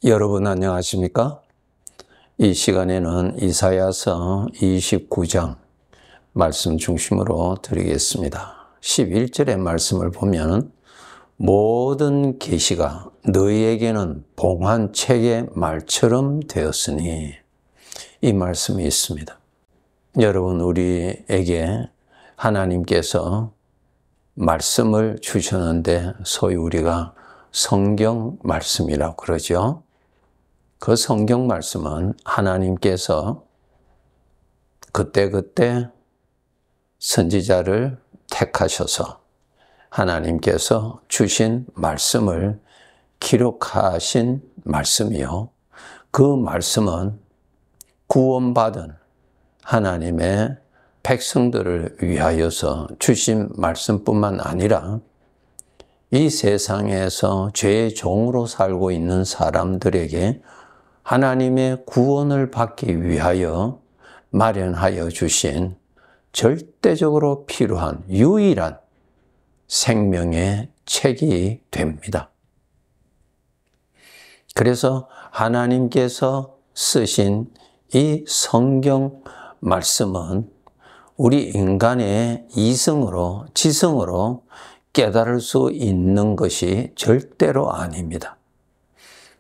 여러분 안녕하십니까? 이 시간에는 이사야서 29장 말씀 중심으로 드리겠습니다. 11절의 말씀을 보면 모든 계시가 너희에게는 봉한 책의 말처럼 되었으니 이 말씀이 있습니다. 여러분, 우리에게 하나님께서 말씀을 주셨는데 소위 우리가 성경 말씀이라고 그러죠. 그 성경 말씀은 하나님께서 그때그때 선지자를 택하셔서 하나님께서 주신 말씀을 기록하신 말씀이요. 그 말씀은 구원받은 하나님의 백성들을 위하여서 주신 말씀뿐만 아니라 이 세상에서 죄의 종으로 살고 있는 사람들에게 하나님의 구원을 받기 위하여 마련하여 주신 절대적으로 필요한 유일한 생명의 책이 됩니다. 그래서 하나님께서 쓰신 이 성경 말씀은 우리 인간의 이성으로, 지성으로 깨달을 수 있는 것이 절대로 아닙니다.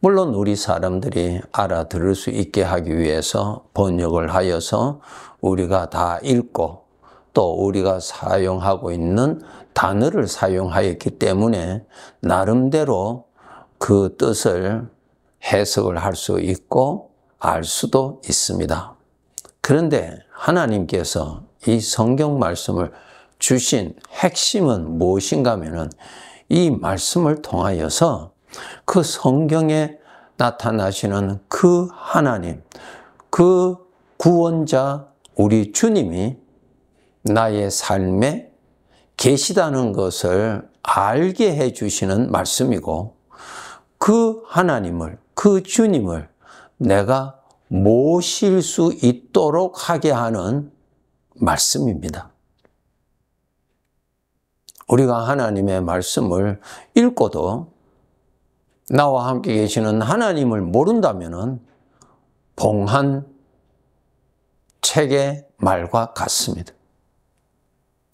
물론 우리 사람들이 알아들을 수 있게 하기 위해서 번역을 하여서 우리가 다 읽고 또 우리가 사용하고 있는 단어를 사용하였기 때문에 나름대로 그 뜻을 해석을 할 수 있고 알 수도 있습니다. 그런데 하나님께서 이 성경 말씀을 주신 핵심은 무엇인가 하면은 이 말씀을 통하여서 그 성경에 나타나시는 그 하나님, 그 구원자 우리 주님이 나의 삶에 계시다는 것을 알게 해 주시는 말씀이고, 그 하나님을, 그 주님을 내가 모실 수 있도록 하게 하는 말씀입니다. 우리가 하나님의 말씀을 읽고도 나와 함께 계시는 하나님을 모른다면 봉한 책의 말과 같습니다.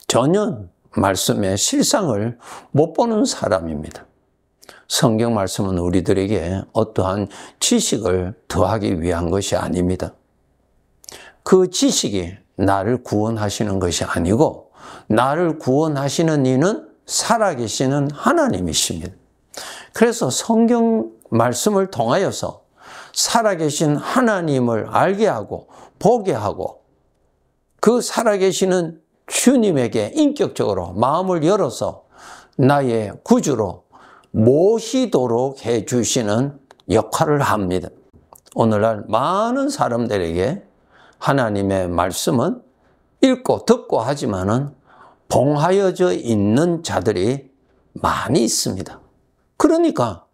전혀 말씀의 실상을 못 보는 사람입니다. 성경 말씀은 우리들에게 어떠한 지식을 더하기 위한 것이 아닙니다. 그 지식이 나를 구원하시는 것이 아니고 나를 구원하시는 이는 살아계시는 하나님이십니다. 그래서 성경 말씀을 통하여서 살아계신 하나님을 알게 하고 보게 하고 그 살아계시는 주님에게 인격적으로 마음을 열어서 나의 구주로 모시도록 해주시는 역할을 합니다. 오늘날 많은 사람들에게 하나님의 말씀은 읽고 듣고 하지만은 봉하여져 있는 자들이 많이 있습니다. 그러니까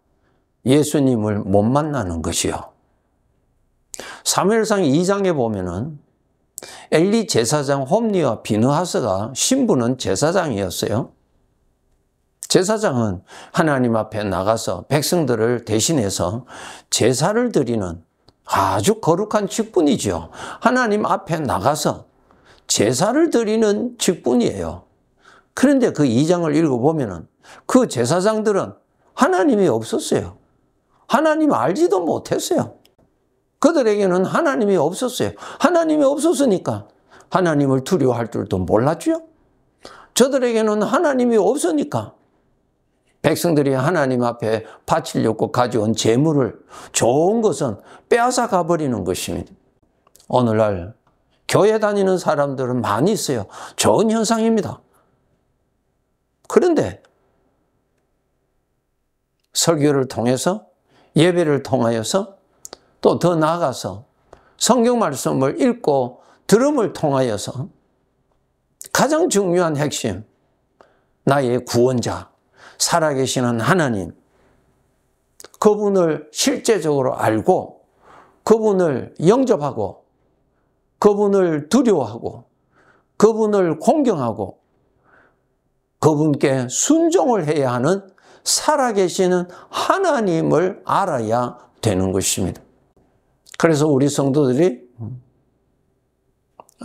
예수님을 못 만나는 것이요. 사무엘상 2장에 보면은 엘리 제사장 홈리와 비느하스가 신부는 제사장이었어요. 제사장은 하나님 앞에 나가서 백성들을 대신해서 제사를 드리는 아주 거룩한 직분이죠. 하나님 앞에 나가서 제사를 드리는 직분이에요. 그런데 그 2장을 읽어보면 그 제사장들은 하나님이 없었어요. 하나님 알지도 못했어요. 그들에게는 하나님이 없었어요. 하나님이 없었으니까 하나님을 두려워할 줄도 몰랐죠. 저들에게는 하나님이 없으니까 백성들이 하나님 앞에 바치려고 가져온 재물을, 좋은 것은 빼앗아 가버리는 것입니다. 오늘날 교회 다니는 사람들은 많이 있어요. 좋은 현상입니다. 그런데 설교를 통해서, 예배를 통하여서, 또 더 나아가서 성경 말씀을 읽고 들음을 통하여서 가장 중요한 핵심, 나의 구원자, 살아계시는 하나님, 그분을 실제적으로 알고 그분을 영접하고 그분을 두려워하고 그분을 공경하고 그분께 순종을 해야 하는 살아계시는 하나님을 알아야 되는 것입니다. 그래서 우리 성도들이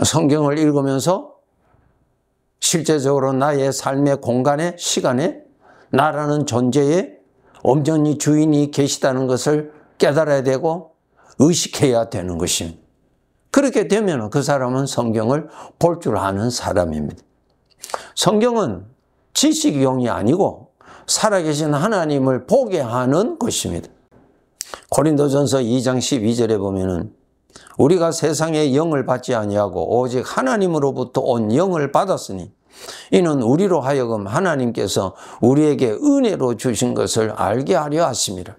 성경을 읽으면서 실제적으로 나의 삶의 공간에, 시간에 나라는 존재에 온전히 주인이 계시다는 것을 깨달아야 되고 의식해야 되는 것입니다. 그렇게 되면 그 사람은 성경을 볼 줄 아는 사람입니다. 성경은 지식용이 아니고 살아계신 하나님을 보게 하는 것입니다. 고린도전서 2장 12절에 보면은 우리가 세상의 영을 받지 아니하고 오직 하나님으로부터 온 영을 받았으니 이는 우리로 하여금 하나님께서 우리에게 은혜로 주신 것을 알게 하려 하심이라.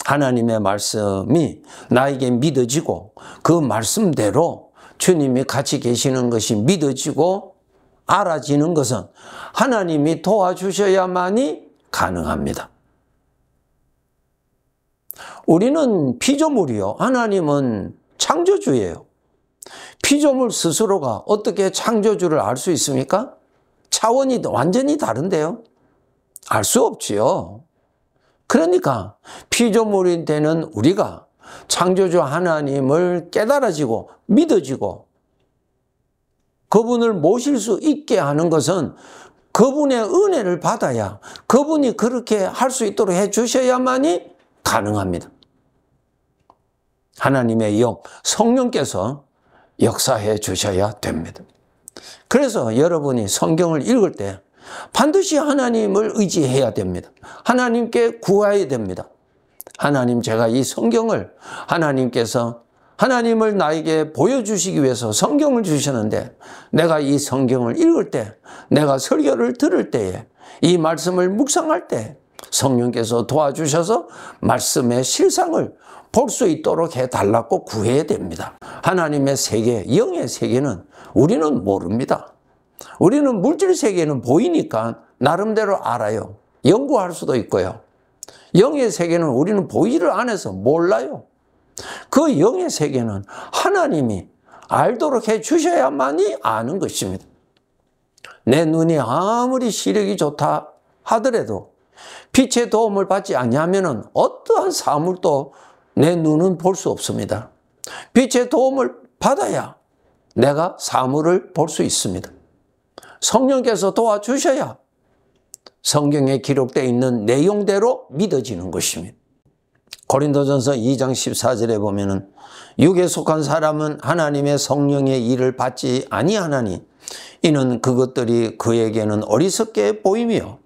하나님의 말씀이 나에게 믿어지고 그 말씀대로 주님이 같이 계시는 것이 믿어지고 알아지는 것은 하나님이 도와주셔야만이 가능합니다. 우리는 피조물이요. 하나님은 창조주예요. 피조물 스스로가 어떻게 창조주를 알 수 있습니까? 차원이 완전히 다른데요. 알 수 없지요. 그러니까 피조물이 되는 우리가 창조주 하나님을 깨달아지고 믿어지고 그분을 모실 수 있게 하는 것은 그분의 은혜를 받아야, 그분이 그렇게 할 수 있도록 해주셔야만이 가능합니다. 하나님의 영, 성령께서 역사해 주셔야 됩니다. 그래서 여러분이 성경을 읽을 때 반드시 하나님을 의지해야 됩니다. 하나님께 구해야 됩니다. 하나님, 제가 이 성경을 하나님께서 하나님을 나에게 보여주시기 위해서 성경을 주셨는데 내가 이 성경을 읽을 때, 내가 설교를 들을 때에, 이 말씀을 묵상할 때 성령께서 도와주셔서 말씀의 실상을 볼 수 있도록 해달라고 구해야 됩니다. 하나님의 세계, 영의 세계는 우리는 모릅니다. 우리는 물질 세계는 보이니까 나름대로 알아요. 연구할 수도 있고요. 영의 세계는 우리는 보이지를 않아서 몰라요. 그 영의 세계는 하나님이 알도록 해 주셔야만이 아는 것입니다. 내 눈이 아무리 시력이 좋다 하더라도 빛의 도움을 받지 않으면 어떠한 사물도 내 눈은 볼 수 없습니다. 빛의 도움을 받아야 내가 사물을 볼 수 있습니다. 성령께서 도와주셔야 성경에 기록되어 있는 내용대로 믿어지는 것입니다. 고린도전서 2장 14절에 보면은 육에 속한 사람은 하나님의 성령의 일을 받지 아니하나니 이는 그것들이 그에게는 어리석게 보이며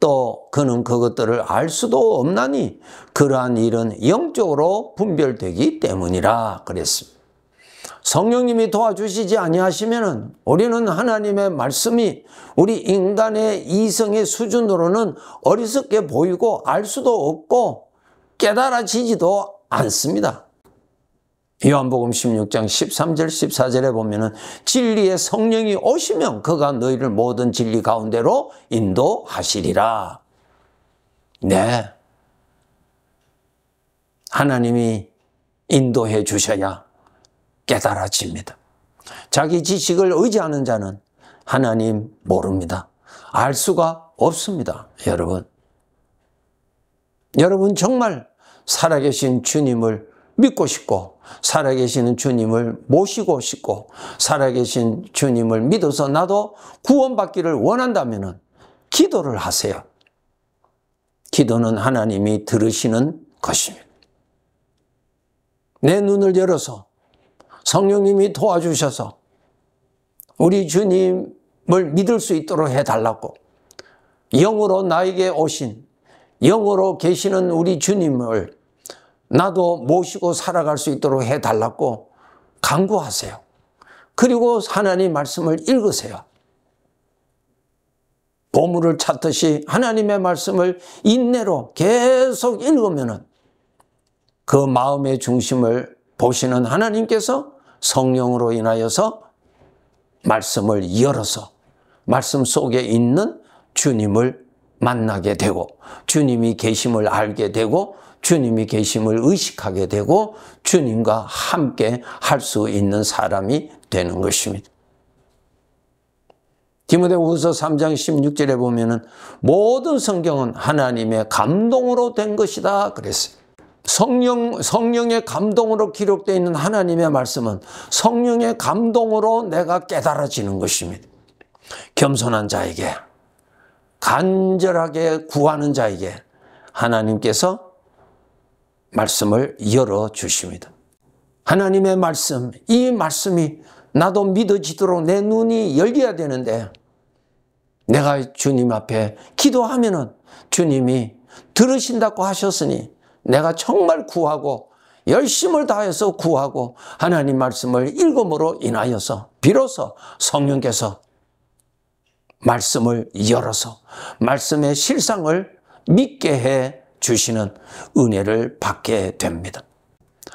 또 그는 그것들을 알 수도 없나니 그러한 일은 영적으로 분별되기 때문이라 그랬습니다. 성령님이 도와주시지 아니하시면은 우리는 하나님의 말씀이 우리 인간의 이성의 수준으로는 어리석게 보이고 알 수도 없고 깨달아지지도 않습니다. 요한복음 16장 13절 14절에 보면은 진리의 성령이 오시면 그가 너희를 모든 진리 가운데로 인도하시리라. 네. 하나님이 인도해 주셔야 깨달아집니다. 자기 지식을 의지하는 자는 하나님 모릅니다. 알 수가 없습니다. 여러분 정말 살아계신 주님을 믿고 싶고 살아계시는 주님을 모시고 싶고 살아계신 주님을 믿어서 나도 구원받기를 원한다면 기도를 하세요. 기도는 하나님이 들으시는 것입니다. 내 눈을 열어서 성령님이 도와주셔서 우리 주님을 믿을 수 있도록 해달라고, 영으로 나에게 오신, 영으로 계시는 우리 주님을 나도 모시고 살아갈 수 있도록 해달라고 간구하세요. 그리고 하나님 말씀을 읽으세요. 보물을 찾듯이 하나님의 말씀을 인내로 계속 읽으면 그 마음의 중심을 보시는 하나님께서 성령으로 인하여서 말씀을 열어서 말씀 속에 있는 주님을 만나게 되고 주님이 계심을 알게 되고 주님이 계심을 의식하게 되고 주님과 함께 할 수 있는 사람이 되는 것입니다. 디모데후서 3장 16절에 보면은 모든 성경은 하나님의 감동으로 된 것이다 그랬어요. 성령의 감동으로 기록되어 있는 하나님의 말씀은 성령의 감동으로 내가 깨달아지는 것입니다. 겸손한 자에게, 간절하게 구하는 자에게 하나님께서 말씀을 열어주십니다. 하나님의 말씀, 이 말씀이 나도 믿어지도록 내 눈이 열려야 되는데 내가 주님 앞에 기도하면은 주님이 들으신다고 하셨으니 내가 정말 구하고 열심을 다해서 구하고 하나님 말씀을 읽음으로 인하여서 비로소 성령께서 말씀을 열어서 말씀의 실상을 믿게 해 주시는 은혜를 받게 됩니다.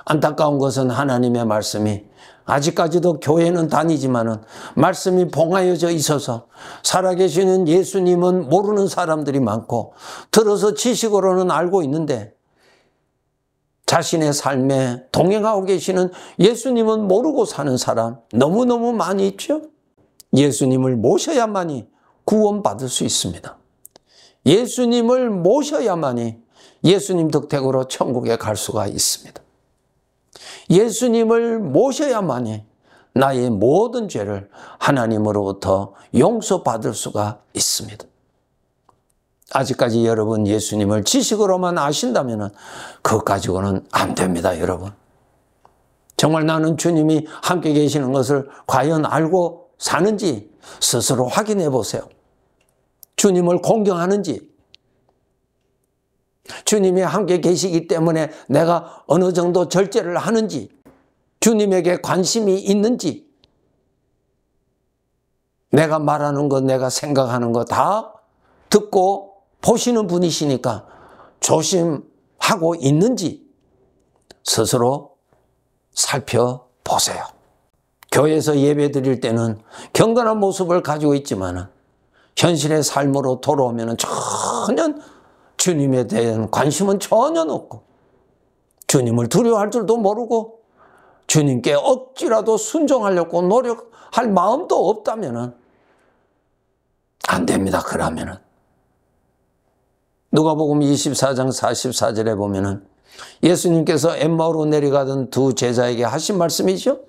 안타까운 것은 하나님의 말씀이 아직까지도 교회는 다니지만은 말씀이 봉하여져 있어서 살아계시는 예수님은 모르는 사람들이 많고 들어서 지식으로는 알고 있는데 자신의 삶에 동행하고 계시는 예수님은 모르고 사는 사람 너무너무 많이 있죠. 예수님을 모셔야만이 구원받을 수 있습니다. 예수님을 모셔야만이 예수님 덕택으로 천국에 갈 수가 있습니다. 예수님을 모셔야만이 나의 모든 죄를 하나님으로부터 용서받을 수가 있습니다. 아직까지 여러분 예수님을 지식으로만 아신다면 그것 가지고는 안 됩니다, 여러분. 정말 나는 주님이 함께 계시는 것을 과연 알고 사는지 스스로 확인해 보세요. 주님을 공경하는지, 주님이 함께 계시기 때문에 내가 어느 정도 절제를 하는지, 주님에게 관심이 있는지, 내가 말하는 것, 내가 생각하는 것 다 듣고 보시는 분이시니까 조심하고 있는지 스스로 살펴보세요. 교회에서 예배 드릴 때는 경건한 모습을 가지고 있지만 현실의 삶으로 돌아오면 전혀 주님에 대한 관심은 전혀 없고 주님을 두려워할 줄도 모르고 주님께 억지라도 순종하려고 노력할 마음도 없다면 안 됩니다. 그러면은 누가복음 24장 44절에 보면은 예수님께서 엠마오로 내려가던 두 제자에게 하신 말씀이죠.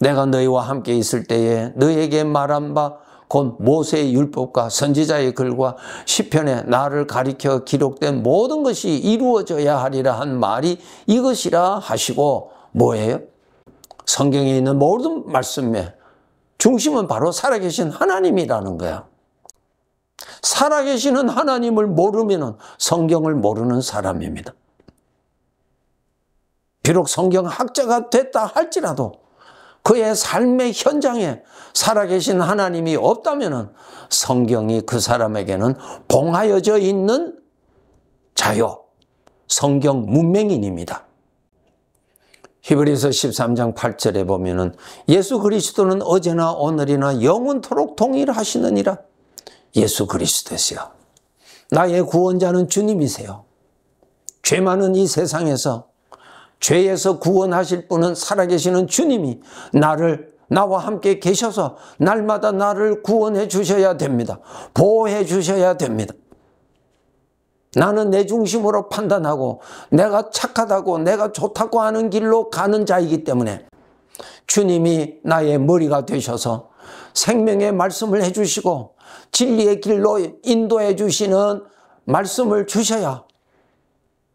내가 너희와 함께 있을 때에 너희에게 말한 바 곧 모세의 율법과 선지자의 글과 시편에 나를 가리켜 기록된 모든 것이 이루어져야 하리라 한 말이 이것이라 하시고 뭐예요? 성경에 있는 모든 말씀의 중심은 바로 살아계신 하나님이라는 거야. 살아계시는 하나님을 모르면 성경을 모르는 사람입니다. 비록 성경학자가 됐다 할지라도 그의 삶의 현장에 살아계신 하나님이 없다면 성경이 그 사람에게는 봉하여져 있는 자요, 성경 문맹인입니다. 히브리서 13장 8절에 보면은 예수 그리스도는 어제나 오늘이나 영원토록 동일하시느니라. 예수 그리스도세요. 나의 구원자는 주님이세요. 죄 많은 이 세상에서 죄에서 구원하실 분은 살아계시는 주님이 나와 함께 계셔서 날마다 나를 구원해 주셔야 됩니다. 보호해 주셔야 됩니다. 나는 내 중심으로 판단하고 내가 착하다고 내가 좋다고 하는 길로 가는 자이기 때문에 주님이 나의 머리가 되셔서 생명의 말씀을 해주시고 진리의 길로 인도해 주시는 말씀을 주셔야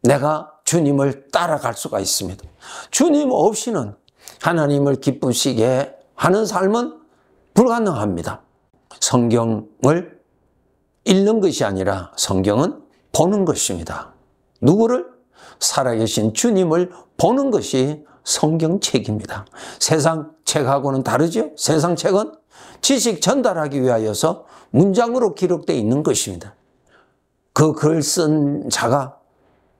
내가 주님을 따라갈 수가 있습니다. 주님 없이는 하나님을 기쁘시게 하는 삶은 불가능합니다. 성경을 읽는 것이 아니라 성경은 보는 것입니다. 누구를? 살아계신 주님을 보는 것이 성경책입니다. 세상 책하고는 다르죠? 세상 책은 지식 전달하기 위하여서 문장으로 기록되어 있는 것입니다. 그 글 쓴 자가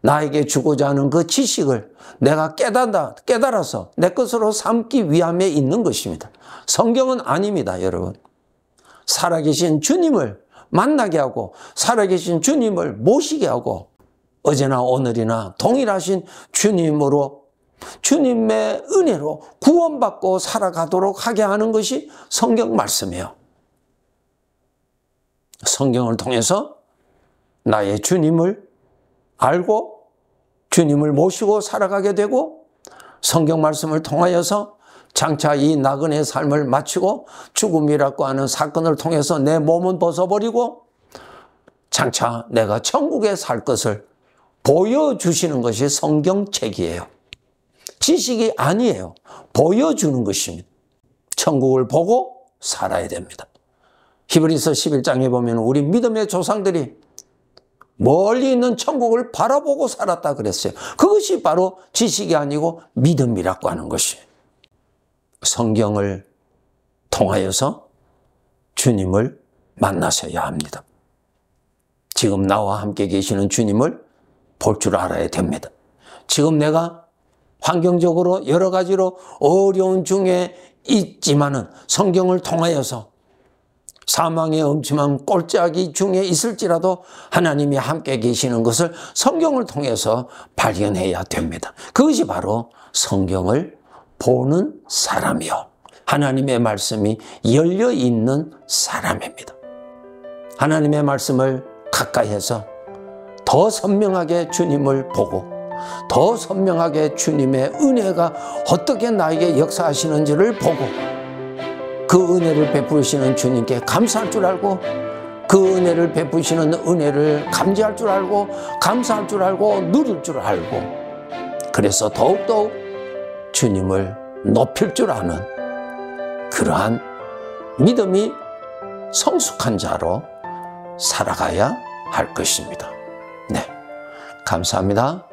나에게 주고자 하는 그 지식을 내가 깨달아서 내 것으로 삼기 위함에 있는 것입니다. 성경은 아닙니다, 여러분. 살아계신 주님을 만나게 하고 살아계신 주님을 모시게 하고 어제나 오늘이나 동일하신 주님으로 주님의 은혜로 구원받고 살아가도록 하게 하는 것이 성경 말씀이에요. 성경을 통해서 나의 주님을 알고 주님을 모시고 살아가게 되고 성경 말씀을 통하여서 장차 이 나그네 삶을 마치고 죽음이라고 하는 사건을 통해서 내 몸은 벗어버리고 장차 내가 천국에 살 것을 보여주시는 것이 성경책이에요. 지식이 아니에요. 보여주는 것입니다. 천국을 보고 살아야 됩니다. 히브리서 11장에 보면 우리 믿음의 조상들이 멀리 있는 천국을 바라보고 살았다 그랬어요. 그것이 바로 지식이 아니고 믿음이라고 하는 것이에요. 성경을 통하여서 주님을 만나셔야 합니다. 지금 나와 함께 계시는 주님을 볼 줄 알아야 됩니다. 지금 내가 환경적으로 여러 가지로 어려운 중에 있지만은 성경을 통하여서 사망의 엄침한 꼴짜기 중에 있을지라도 하나님이 함께 계시는 것을 성경을 통해서 발견해야 됩니다. 그것이 바로 성경을 보는 사람이요, 하나님의 말씀이 열려 있는 사람입니다. 하나님의 말씀을 가까이 해서 더 선명하게 주님을 보고 더 선명하게 주님의 은혜가 어떻게 나에게 역사하시는지를 보고 그 은혜를 베푸시는 주님께 감사할 줄 알고 그 은혜를 베푸시는 은혜를 감지할 줄 알고 감사할 줄 알고 누릴 줄 알고 그래서 더욱더욱 주님을 높일 줄 아는 그러한 믿음이 성숙한 자로 살아가야 할 것입니다. 네, 감사합니다.